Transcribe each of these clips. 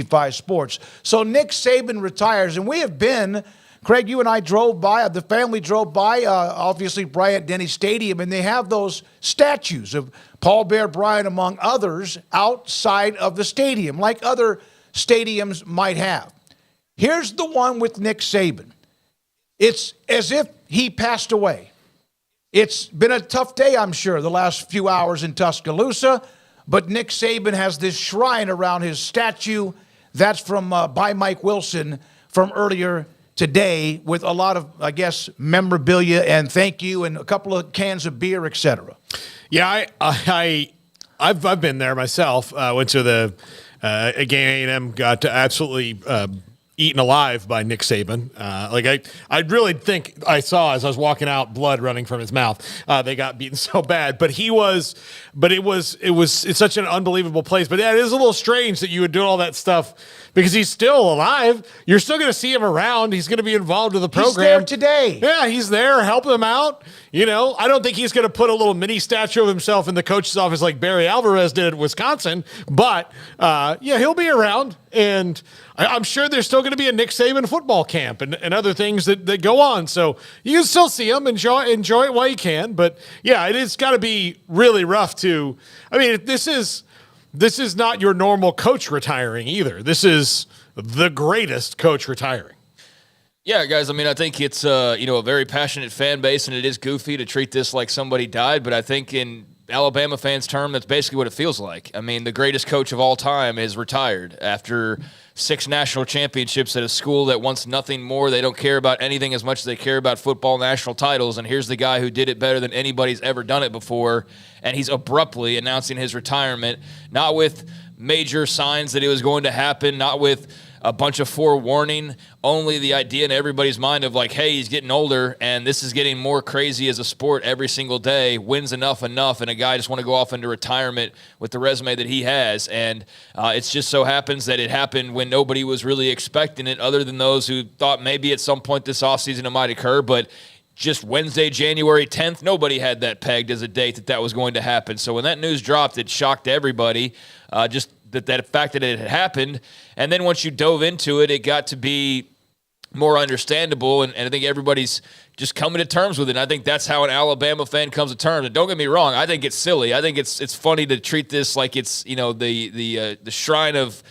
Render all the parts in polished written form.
5 Sports. So Nick Saban retires, and we have been, Craig, you and I drove by, the family drove by, obviously, Bryant-Denny Stadium, and they have those statues of Paul Bear Bryant, among others, outside of the stadium, like other stadiums might have. Here's the one with Nick Saban. It's as if he passed away. It's been a tough day, I'm sure, the last few hours in Tuscaloosa, but Nick Saban has this shrine around his statue. That's from by Mike Wilson from earlier today, with a lot of, I guess, memorabilia and thank you and a couple of cans of beer, etc. Yeah, I've been there myself. Went to the game A&M, got to absolutely eaten alive by Nick Saban. I really think I saw, as I was walking out, blood running from his mouth. They got beaten so bad, it's such an unbelievable place. But yeah, it is a little strange that you would do all that stuff because he's still alive. You're still going to see him around. He's going to be involved with the program. He's there today. Yeah, he's there helping them out. You know, I don't think he's going to put a little mini statue of himself in the coach's office like Barry Alvarez did at Wisconsin. But yeah, he'll be around, and I'm sure there's still going to be a Nick Saban football camp and other things that go on. So you can still see him, enjoy it while you can. But yeah, it's got to be really rough to. I mean, this is not your normal coach retiring either. This is the greatest coach retiring. Yeah, guys, I mean, I think it's a very passionate fan base, and it is goofy to treat this like somebody died, but I think in Alabama fans' term, that's basically what it feels like. I mean, the greatest coach of all time is retired after 6 national championships at a school that wants nothing more. They don't care about anything as much as they care about football national titles, and here's the guy who did it better than anybody's ever done it before, and he's abruptly announcing his retirement, not with major signs that it was going to happen, not with a bunch of forewarning, only the idea in everybody's mind of like, hey, he's getting older and this is getting more crazy as a sport every single day. Wins enough, and a guy just want to go off into retirement with the resume that he has. And it's just so happens that it happened when nobody was really expecting it, other than those who thought maybe at some point this offseason it might occur. But just Wednesday, January 10th, nobody had that pegged as a date that was going to happen. So when that news dropped, it shocked everybody. Just that fact that it had happened. And then once you dove into it, it got to be more understandable, and I think everybody's just coming to terms with it. And I think that's how an Alabama fan comes to terms. And don't get me wrong, I think it's silly. I think it's funny to treat this like it's the shrine of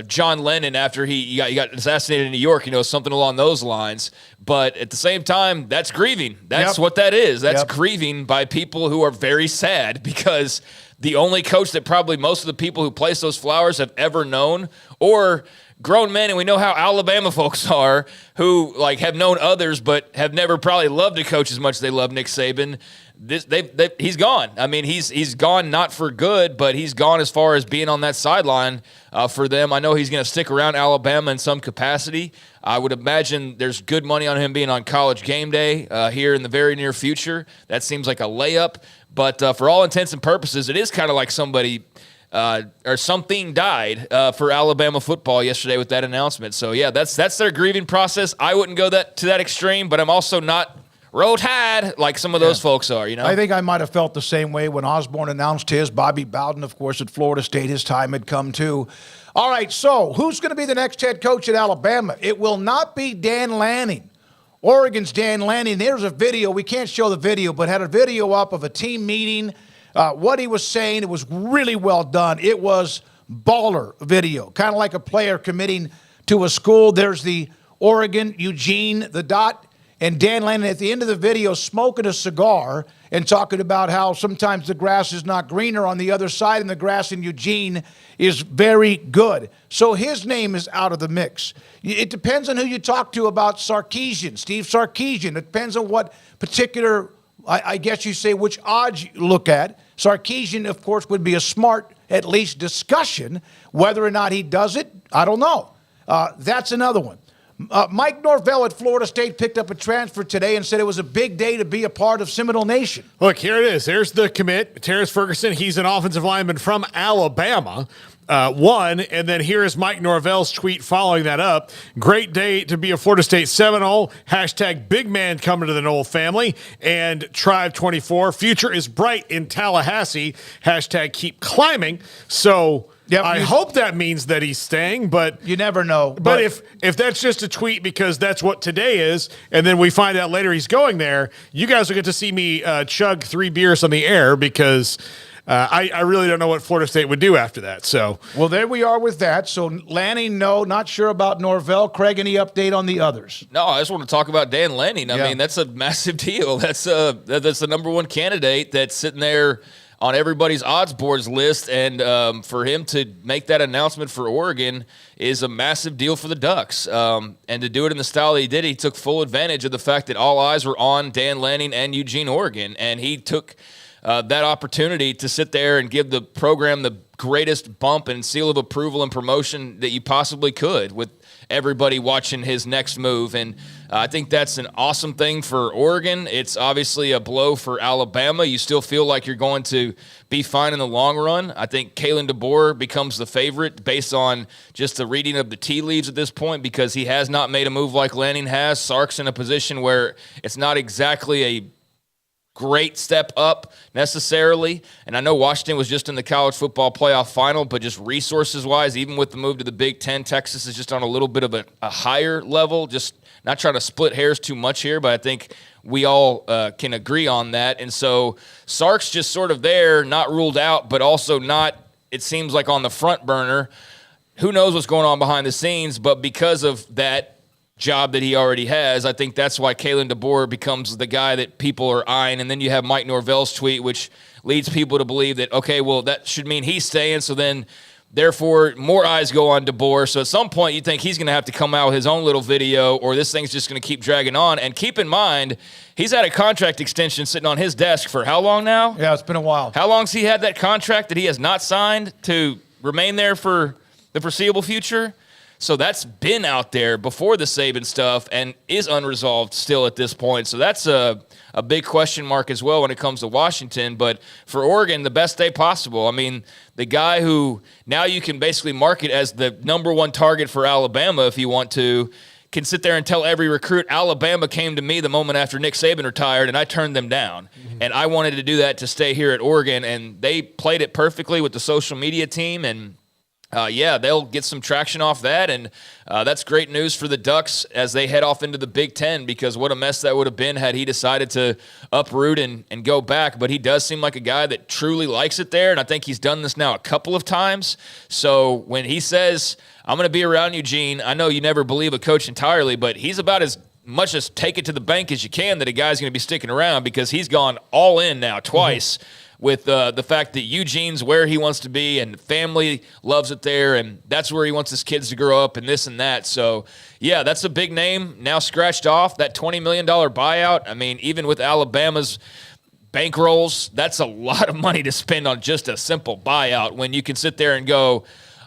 John Lennon after he got assassinated in New York, something along those lines. But at the same time, that's grieving. That's what that is. That's grieving by people who are very sad, because the only coach that probably most of the people who place those flowers have ever known, or grown men, and we know how Alabama folks are, who have known others but have never probably loved a coach as much as they love Nick Saban. He's gone. I mean, he's gone not for good, but he's gone as far as being on that sideline for them. I know he's going to stick around Alabama in some capacity. I would imagine there's good money on him being on College Game Day here in the very near future. That seems like a layup. But for all intents and purposes, it is kind of like somebody or something died for Alabama football yesterday with that announcement. So, yeah, that's their grieving process. I wouldn't go to that extreme, but I'm also not roll tide like some of those folks are, I think I might have felt the same way when Osborne announced his. Bobby Bowden, of course, at Florida State, his time had come too. All right, so who's going to be the next head coach at Alabama? It will not be Dan Lanning. Oregon's Dan Lanning. There's a video. We can't show the video, but had a video up of a team meeting. What he was saying, it was really well done. It was baller video, kind of like a player committing to a school. There's the Oregon, Eugene, the dot, and Dan Lanning at the end of the video smoking a cigar and talking about how sometimes the grass is not greener on the other side, and the grass in Eugene is very good. So his name is out of the mix. It depends on who you talk to about Sarkisian, Steve Sarkisian. It depends on what particular, I guess you say, which odds you look at. Sarkisian, of course, would be a smart, at least, discussion. Whether or not he does it, I don't know. That's another one. Mike Norvell at Florida State picked up a transfer today and said it was a big day to be a part of Seminole Nation. Look, here it is. There's the commit, Terrence Ferguson. He's an offensive lineman from Alabama. And then here is Mike Norvell's tweet following that up. Great day to be a Florida State Seminole. # big man coming to the Knoll family. And Tribe 24. Future is bright in Tallahassee. # keep climbing. So Yep, I hope that means that he's staying, but you never know. But if that's just a tweet because that's what today is, and then we find out later he's going there, you guys will get to see me chug 3 beers on the air because I really don't know what Florida State would do after that. So, well, there we are with that. So Lanning, no, not sure about Norvell. Craig, any update on the others? No, I just want to talk about Dan Lanning. I mean, that's a massive deal. That's the number one candidate that's sitting there on everybody's odds boards list, and for him to make that announcement for Oregon is a massive deal for the Ducks. And to do it in the style that he did, he took full advantage of the fact that all eyes were on Dan Lanning and Eugene, Oregon, and he took that opportunity to sit there and give the program the greatest bump and seal of approval and promotion that you possibly could, with everybody watching his next move. And I think that's an awesome thing for Oregon. It's obviously a blow for Alabama. You still feel like you're going to be fine in the long run. I think Kalen DeBoer becomes the favorite based on just the reading of the tea leaves at this point, because he has not made a move like Lanning has. Sark's in a position where it's not exactly a great step up necessarily. And I know Washington was just in the college football playoff final, but just resources-wise, even with the move to the Big Ten, Texas is just on a little bit of a higher level. Just not trying to split hairs too much here, but I think we all can agree on that. And so Sark's just sort of there, not ruled out, but also not, it seems like, on the front burner. Who knows what's going on behind the scenes, but because of that job that he already has, I think that's why Kalen DeBoer becomes the guy that people are eyeing. And then you have Mike Norvell's tweet, which leads people to believe that, okay, well, that should mean he's staying. So then, therefore, more eyes go on DeBoer. So at some point, you think he's going to have to come out with his own little video, or this thing's just going to keep dragging on. And keep in mind, he's had a contract extension sitting on his desk for how long now? Yeah, it's been a while. How long's he had that contract that he has not signed to remain there for the foreseeable future? So that's been out there before the Saban stuff and is unresolved still at this point. So that's a big question mark as well when it comes to Washington. But for Oregon, the best day possible. I mean, the guy who now you can basically market as the number one target for Alabama if you want to, can sit there and tell every recruit, Alabama came to me the moment after Nick Saban retired, and I turned them down. Mm-hmm. And I wanted to do that to stay here at Oregon, and they played it perfectly with the social media team, and they'll get some traction off that, and that's great news for the Ducks as they head off into the Big Ten, because what a mess that would have been had he decided to uproot and go back. But he does seem like a guy that truly likes it there, and I think he's done this now a couple of times. So when he says, I'm going to be around Eugene, I know you never believe a coach entirely, but he's about as much as take it to the bank as you can that a guy's going to be sticking around, because he's gone all in now twice. Mm-hmm. With the fact that Eugene's where he wants to be and family loves it there, and that's where he wants his kids to grow up and this and that. So, yeah, that's a big name now scratched off. That $20 million buyout, I mean, even with Alabama's bankrolls, that's a lot of money to spend on just a simple buyout when you can sit there and go,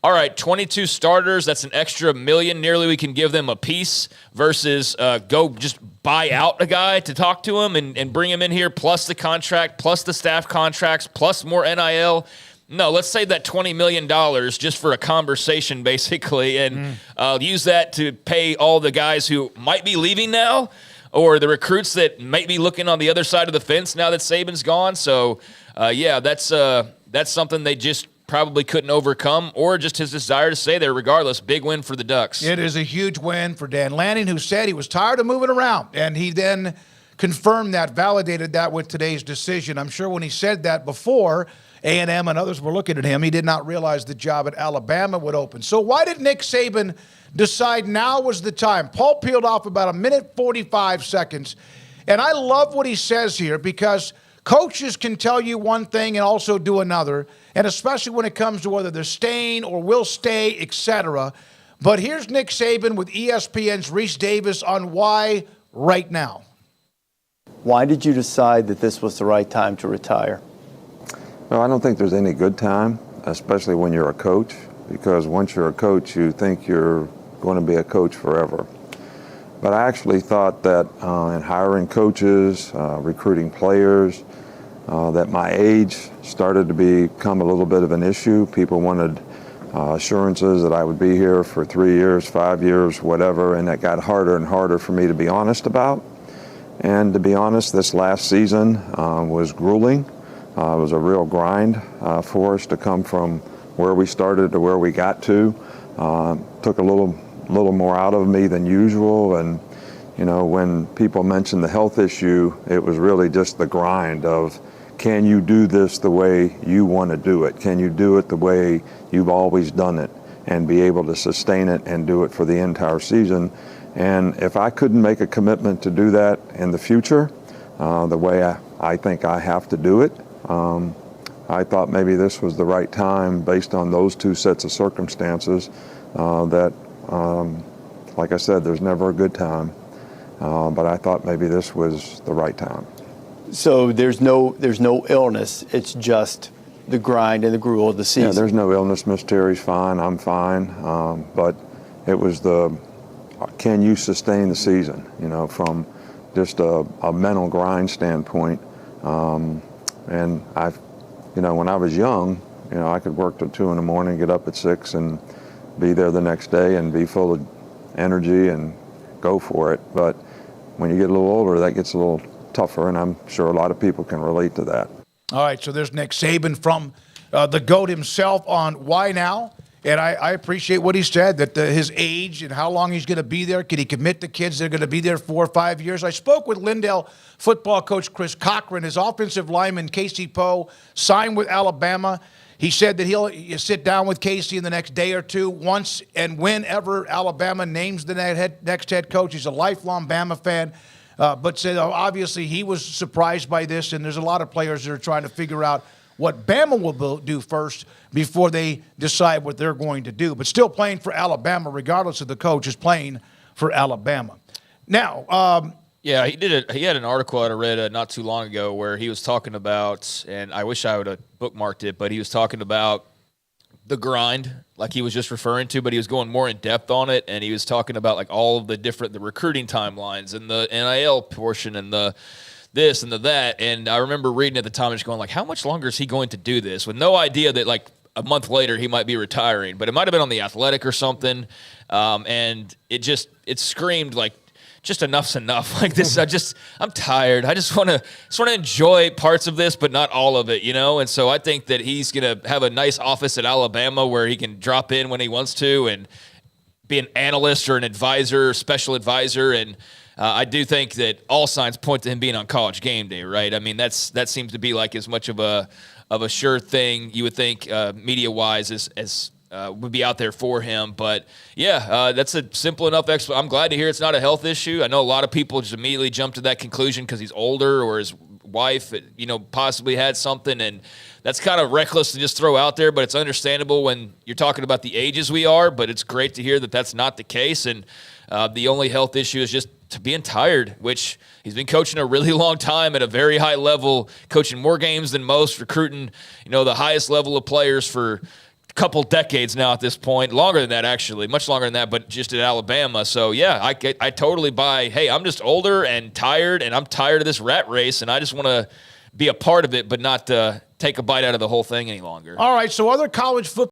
all right, 22 starters, that's an extra $1 million nearly we can give them a piece, versus go just buy out a guy to talk to him and bring him in here, plus the contract, plus the staff contracts, plus more NIL. No, let's save that $20 million just for a conversation, basically, and use that to pay all the guys who might be leaving now, or the recruits that might be looking on the other side of the fence now that Saban's gone. So, that's something they just probably couldn't overcome, or just his desire to stay there regardless. Big win for the Ducks. It is a huge win for Dan Lanning, who said he was tired of moving around, and he then confirmed that, validated that with today's decision. I'm sure when he said that before, A&M and others were looking at him, he did not realize the job at Alabama would open. So why did Nick Saban decide now was the time? Paul peeled off about 1:45 seconds, and I love what he says here, because coaches can tell you one thing and also do another, and especially when it comes to whether they're staying or will stay, etc. But here's Nick Saban with ESPN's Reese Davis on why right now. Why did you decide that this was the right time to retire? Well, I don't think there's any good time, especially when you're a coach, because once you're a coach, you think you're going to be a coach forever. But I actually thought that in hiring coaches, recruiting players, that my age started to become a little bit of an issue. People wanted assurances that I would be here for 3 years, 5 years, whatever, and that got harder and harder for me to be honest about. And to be honest, this last season was grueling. It was a real grind for us to come from where we started to where we got to. Took a little more out of me than usual, and when people mentioned the health issue, it was really just the grind of, can you do this the way you want to do it? Can you do it the way you've always done it and be able to sustain it and do it for the entire season? And if I couldn't make a commitment to do that in the future, the way I think I have to do it, I thought maybe this was the right time based on those two sets of circumstances that, like I said, there's never a good time. But I thought maybe this was the right time. So there's no illness. It's just the grind and the gruel of the season. Yeah, there's no illness. Miss Terry's fine. I'm fine. But it was can you sustain the season? From just a mental grind standpoint. And when I was young, I could work till 2 a.m, get up at 6, and be there the next day and be full of energy and go for it. But when you get a little older, that gets a little tougher, and I'm sure a lot of people can relate to that. All right, so there's Nick Saban from the GOAT himself on why now. And I appreciate what he said, that his age and how long he's going to be there. Can he commit the kids they're going to be there 4 or 5 years? I spoke with Lindale football coach Chris Cochran. His offensive lineman, Casey Poe, signed with Alabama. He said that he'll sit down with Casey in the next day or two, once and whenever Alabama names the next head coach. He's a lifelong Bama fan, but said obviously he was surprised by this, and there's a lot of players that are trying to figure out what Bama will do first before they decide what they're going to do. But still playing for Alabama, regardless of the coach, is playing for Alabama. Now, yeah, he had an article that I read not too long ago where he was talking about, and I wish I would have bookmarked it, but he was talking about the grind, like he was just referring to, but he was going more in depth on it, and he was talking about like all of the recruiting timelines and the NIL portion and the this and the that. And I remember reading at the time and just going like, how much longer is he going to do this, with no idea that like a month later he might be retiring, but it might have been on The Athletic or something. And it screamed like, just enough's enough. Like this, I'm tired. I just want to enjoy parts of this, but not all of it, And so I think that he's going to have a nice office at Alabama where he can drop in when he wants to and be an analyst or an advisor, special advisor. And I do think that all signs point to him being on College Game Day, right? I mean, that seems to be like as much of a sure thing you would think media-wise as would be out there for him. But yeah, that's a simple enough explanation. I'm glad to hear it's not a health issue. I know a lot of people just immediately jump to that conclusion because he's older or his wife, possibly had something, and that's kind of reckless to just throw out there, but it's understandable when you're talking about the ages we are. But it's great to hear that that's not the case, and the only health issue is just to being tired, which he's been coaching a really long time at a very high level, coaching more games than most, recruiting, the highest level of players for a couple decades now at this point, longer than that actually, much longer than that, but just at Alabama. So yeah, I totally buy, hey, I'm just older and tired, and I'm tired of this rat race, and I just want to be a part of it, but not take a bite out of the whole thing any longer. all right, so other college football